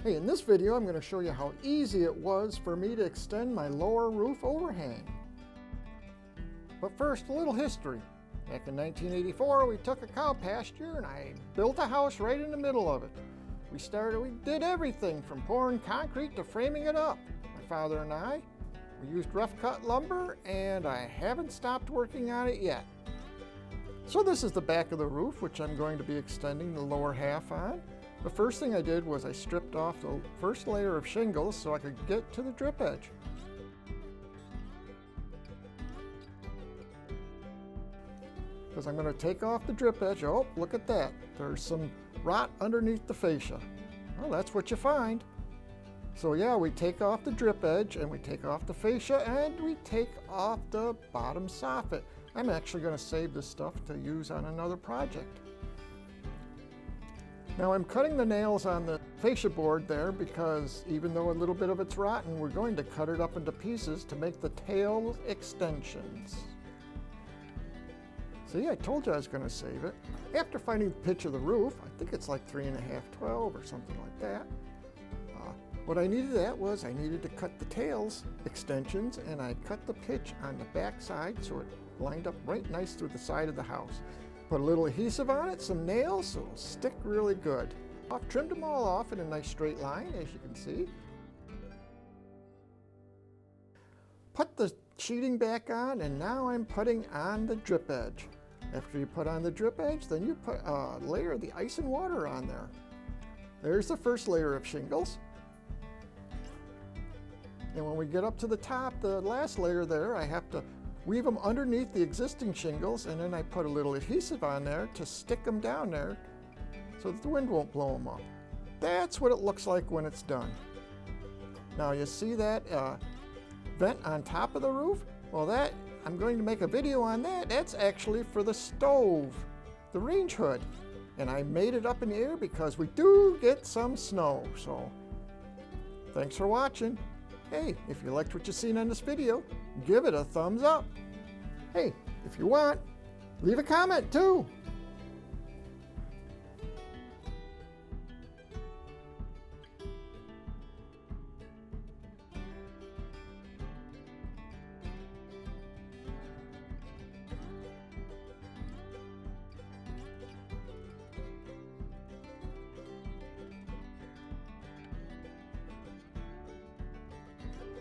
Hey, in this video I'm going to show you how easy it was for me to extend my lower roof overhang. But first, a little history. Back in 1984 we took a cow pasture and I built a house right in the middle of it. We did everything from pouring concrete to framing it up. My father and I, we used rough cut lumber and I haven't stopped working on it yet. So this is the back of the roof, which I'm going to be extending the lower half on. The first thing I did was I stripped off the first layer of shingles so I could get to the drip edge. Because I'm going to take off the drip edge. Oh, look at that. There's some rot underneath the fascia. Well, that's what you find. So yeah, we take off the drip edge and we take off the fascia and we take off the bottom soffit. I'm actually going to save this stuff to use on another project. Now I'm cutting the nails on the fascia board there because even though a little bit of it's rotten, we're going to cut it up into pieces to make the tail extensions. See, I told you I was going to save it. After finding the pitch of the roof, I think it's like 3.5, 12 or something like that. What I needed I needed to cut the tails extensions, and I cut the pitch on the back side so it lined up right nice through the side of the house. Put a little adhesive on it, some nails, so it'll stick really good. I've trimmed them all off in a nice straight line, as you can see. Put the sheeting back on, and now I'm putting on the drip edge. After you put on the drip edge, then you put a layer of the ice and water on there. There's the first layer of shingles. And when we get up to the top, the last layer there, I have to weave them underneath the existing shingles, and then I put a little adhesive on there to stick them down there so that the wind won't blow them up. That's what it looks like when it's done. Now you see that vent on top of the roof? Well, I'm going to make a video on that. That's actually for the stove, the range hood. And I made it up in the air because we do get some snow. So thanks for watching. Hey, if you liked what you've seen on this video, give it a thumbs up. Hey, if you want, leave a comment too.